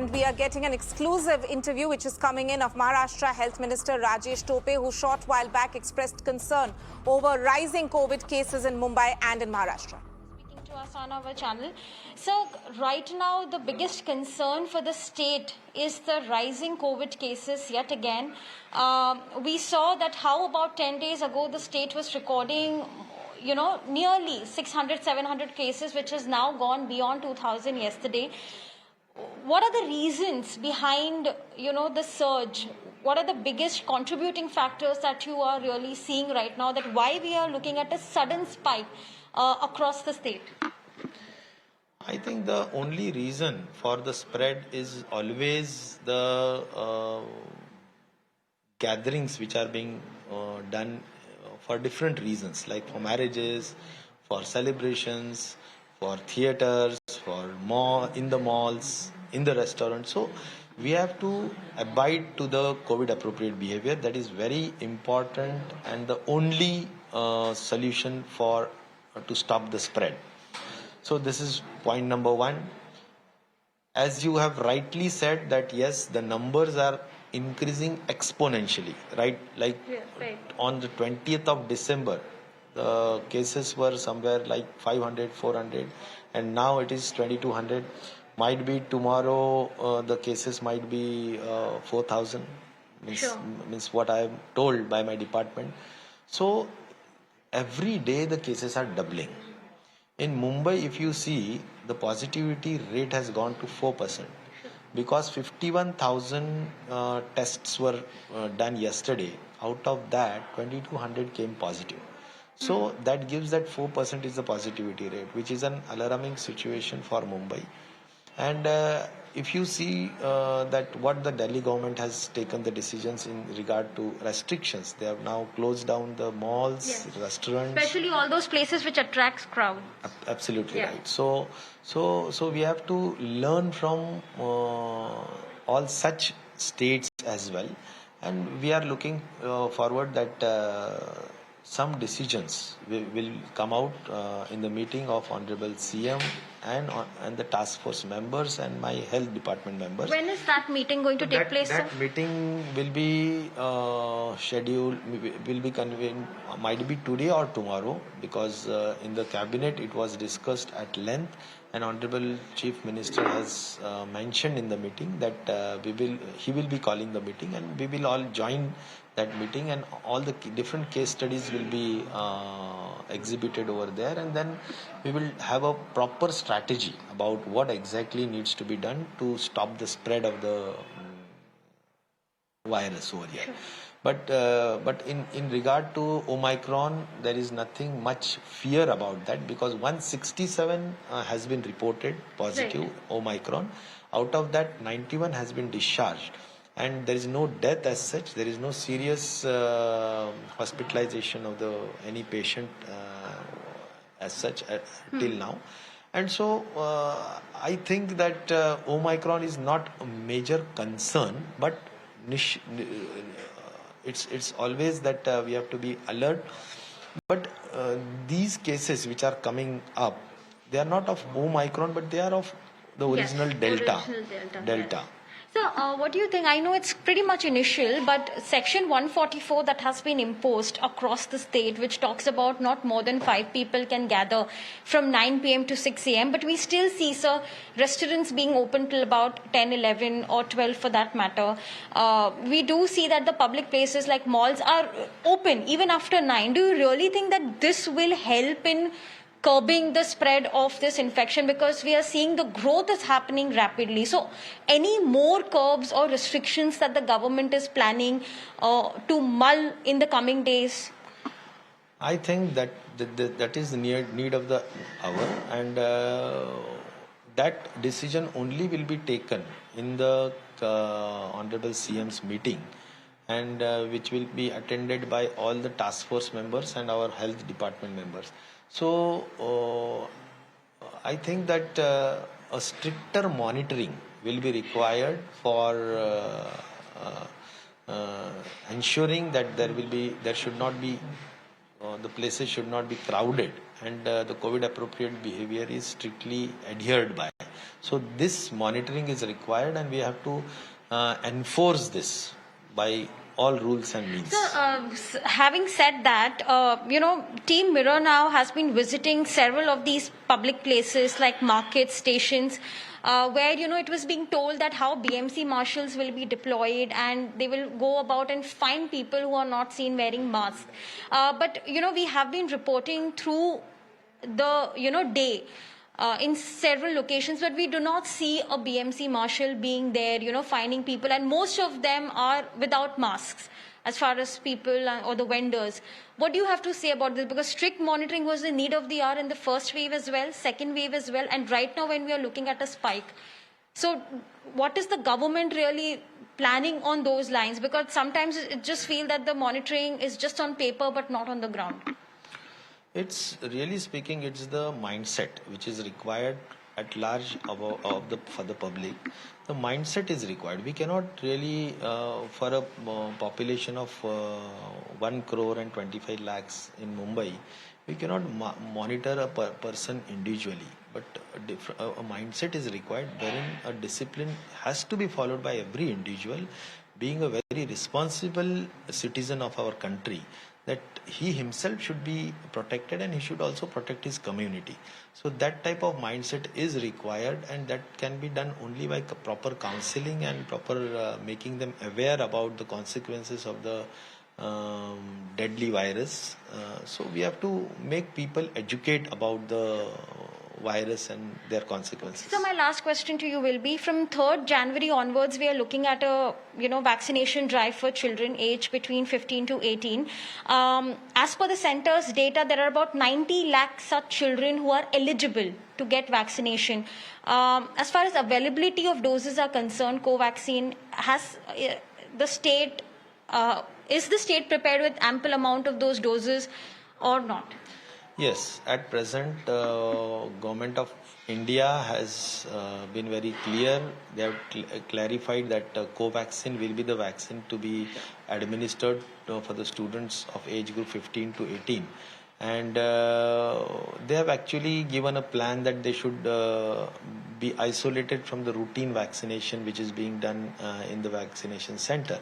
And we are getting an exclusive interview which is coming in of Maharashtra Health Minister Rajesh Tope, who short while back expressed concern over rising COVID cases in Mumbai and in Maharashtra. Speaking to us on our channel. So right now the biggest concern for the state is the rising COVID cases yet again. We saw that how about 10 days ago the state was recording nearly 600, 700 cases, which has now gone beyond 2,000 yesterday. What are the reasons behind, the surge? What are the biggest contributing factors that you are really seeing right now, that why we are looking at a sudden spike across the state? I think the only reason for the spread is always the gatherings which are being done for different reasons, like for marriages, for celebrations, for theaters, in the malls, in the restaurants. So we have to abide to the COVID appropriate behavior. That is very important and the only solution to stop the spread. So this is point number one. As you have rightly said that yes, the numbers are increasing exponentially, right? Like on the 20th of December, the cases were somewhere like 500, 400, and now it is 2200. Might be tomorrow the cases might be 4,000. Means what I am told by my department. So every day the cases are doubling. In Mumbai, if you see, the positivity rate has gone to 4%. Because 51,000 tests were done yesterday. Out of that, 2,200 came positive. So that gives that 4% is the positivity rate, which is an alarming situation for Mumbai. And if you see that what the Delhi government has taken the decisions in regard to restrictions, they have now closed down the malls, restaurants, especially all those places which attracts crowd. Absolutely right. So we have to learn from all such states as well, and we are looking forward that some decisions will come out in the meeting of Honorable CM and the task force members and my health department members. When is that meeting going to take place? That meeting will be scheduled, will be convened, might be today or tomorrow, because in the cabinet it was discussed at length, and Honorable Chief Minister has mentioned in the meeting that he will be calling the meeting, and we will all join that meeting, and all the different case studies will be exhibited over there, and then we will have a proper strategy about what exactly needs to be done to stop the spread of the virus over here. But in regard to Omicron, there is nothing much fear about that, because 167 has been reported positive Omicron. Out of that, 91 has been discharged. And there is no death as such. There is no serious hospitalization of any patient as such till now. And so I think that Omicron is not a major concern, but it's always that we have to be alert. But these cases which are coming up, they are not of Omicron, but they are of the original Delta. So what do you think? I know it's pretty much initial, but Section 144 that has been imposed across the state, which talks about not more than 5 people can gather from 9 p.m. to 6 a.m. But we still see, sir, restaurants being open till about 10, 11 or 12 for that matter. We do see that the public places like malls are open even after 9. Do you really think that this will help in curbing the spread of this infection, because we are seeing the growth is happening rapidly? So any more curbs or restrictions that the government is planning to mull in the coming days? I think that is the need of the hour, and that decision only will be taken in the Honorable CM's meeting, and which will be attended by all the task force members and our health department members. So I think that a stricter monitoring will be required for ensuring that there should not be the places should not be crowded, and the COVID appropriate behavior is strictly adhered by. So this monitoring is required, and we have to enforce this by all rules and means. So, having said that, Team Mirror now has been visiting several of these public places like markets, stations, where, it was being told that how BMC marshals will be deployed and they will go about and find people who are not seen wearing masks. But, we have been reporting through the, day. In several locations, but we do not see a BMC marshal being there, finding people, and most of them are without masks as far as people or the vendors. What do you have to say about this? Because strict monitoring was the need of the hour in the first wave as well, second wave as well, and right now when we are looking at a spike. So what is the government really planning on those lines? Because sometimes it just feels that the monitoring is just on paper but not on the ground. It's really speaking, it's the mindset which is required at large for the public. The mindset is required. We cannot really, for a population of 1 crore and 25 lakhs in Mumbai, we cannot monitor a person individually. But a mindset is required, wherein a discipline has to be followed by every individual, being a very responsible citizen of our country, that he himself should be protected and he should also protect his community. So that type of mindset is required, and that can be done only by proper counseling and proper making them aware about the consequences of the deadly virus. So we have to make people educate about the virus and their consequences. So my last question to you will be, from 3rd January onwards, we are looking at a vaccination drive for children aged between 15 to 18. As per the center's data, there are about 90 lakh such children who are eligible to get vaccination. As far as availability of doses are concerned, Covaxin has the state is the state prepared with ample amount of those doses or not? Yes, at present, Government of India has been very clear. They have clarified that Covaxin will be the vaccine to be administered for the students of age group 15 to 18. And they have actually given a plan that they should be isolated from the routine vaccination which is being done in the vaccination center.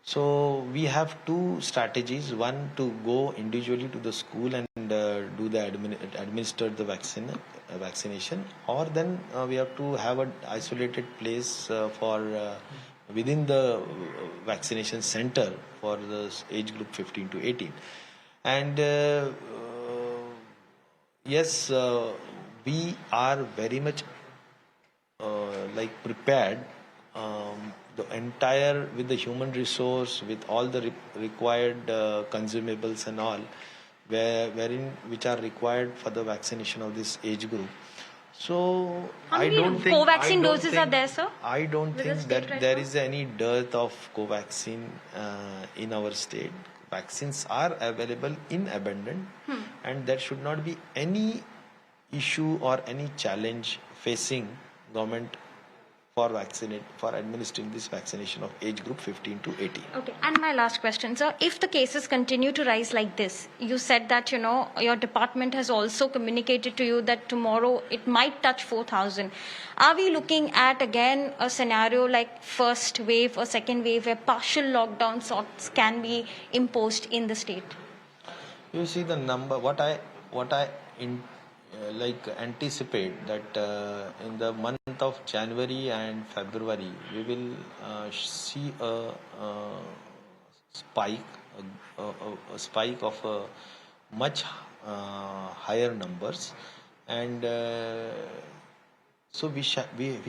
So we have two strategies: one, to go individually to the school and do the administer the vaccination, or then we have to have an isolated place for within the vaccination center for the age group 15 to 18. And yes, we are very much prepared. The entire, with the human resource, with all the required consumables and all, which are required for the vaccination of this age group. So I don't think Covaxin doses are there, sir. I don't think that there is any dearth of Covaxin in our state. Vaccines are available in abundance, and there should not be any issue or any challenge facing government for administering this vaccination of age group 15 to 18. Okay, and my last question, sir. If the cases continue to rise like this, you said that, your department has also communicated to you that tomorrow it might touch 4,000. Are we looking at, again, a scenario like first wave or second wave where partial lockdown sorts can be imposed in the state? You see the number, what I anticipate that in the month of January and February we will see a spike of much higher numbers, and so we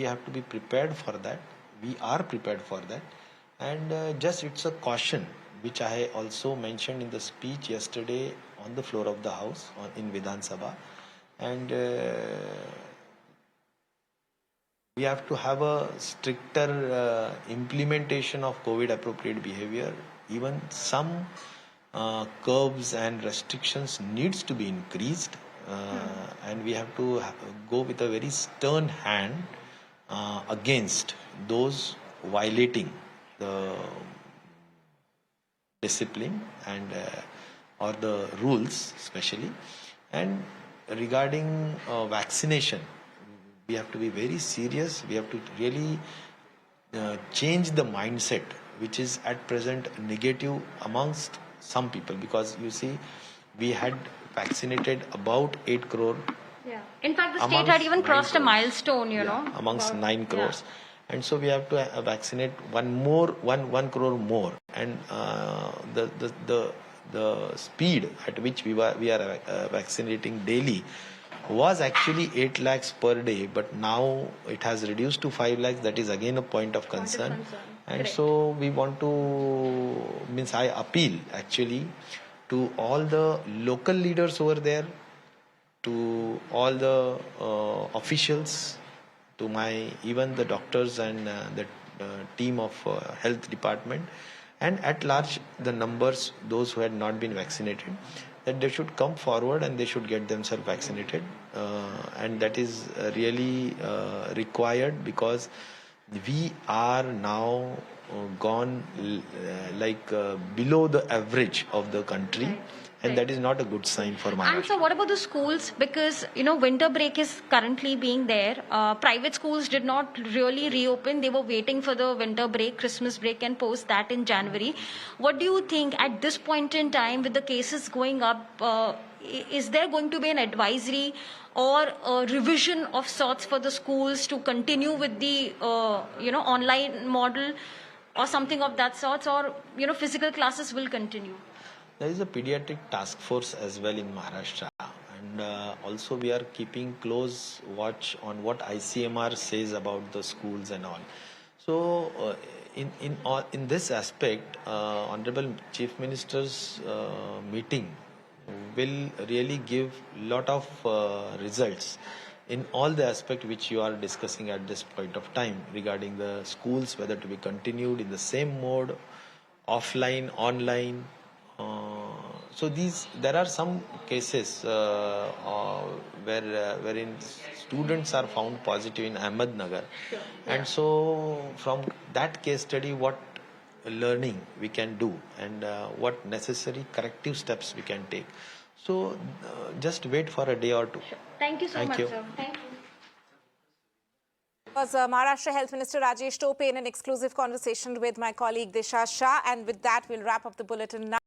have to be prepared for that. We are prepared for that, and just it's a caution which I also mentioned in the speech yesterday on the floor of the House in Vidhan Sabha. And we have to have a stricter implementation of COVID appropriate behavior. Even some curbs and restrictions needs to be increased, and we have to go with a very stern hand against those violating the discipline and or the rules especially. And regarding vaccination, we have to be very serious. We have to really change the mindset, which is at present negative amongst some people, because you see, we had vaccinated about 8 crore. Yeah. In fact, the state Amongst had even 9 crossed a crores. milestone, you know. Amongst about- 9 crores. And so we have to vaccinate one crore more. And the speed at which we are vaccinating daily was actually 8 lakhs per day, but now it has reduced to 5 lakhs. That is again a point of concern. And Correct. so we want to, I appeal actually to all the local leaders over there, to all the officials, to even the doctors and the team of health department, and at large the numbers, those who had not been vaccinated, that they should come forward and they should get themselves vaccinated, and that is really required, because we are now gone below the average of the country. And that is not a good sign for And Maharashtra. so what about the schools? Because, you know, winter break is currently being there. Private schools did not really reopen. They were waiting for the winter break, Christmas break, and post that in January. What do you think at this point in time, with the cases going up, is there going to be an advisory or a revision of sorts for the schools to continue with the, online model or something of that sort, or, physical classes will continue? There is a pediatric task force as well in Maharashtra, and also we are keeping close watch on what ICMR says about the schools and all. So in this aspect, Honorable Chief Minister's meeting will really give lot of results in all the aspect which you are discussing at this point of time, regarding the schools, whether to be continued in the same mode, offline, online. So there are some cases wherein students are found positive in Ahmednagar, and so from that case study, what learning we can do, and what necessary corrective steps we can take. So just wait for a day or two. Thank you so Thank much, you. sir. Thank you. Was Maharashtra Health Minister Rajesh Tope in an exclusive conversation with my colleague Disha Shah. And with that, we'll wrap up the bulletin now.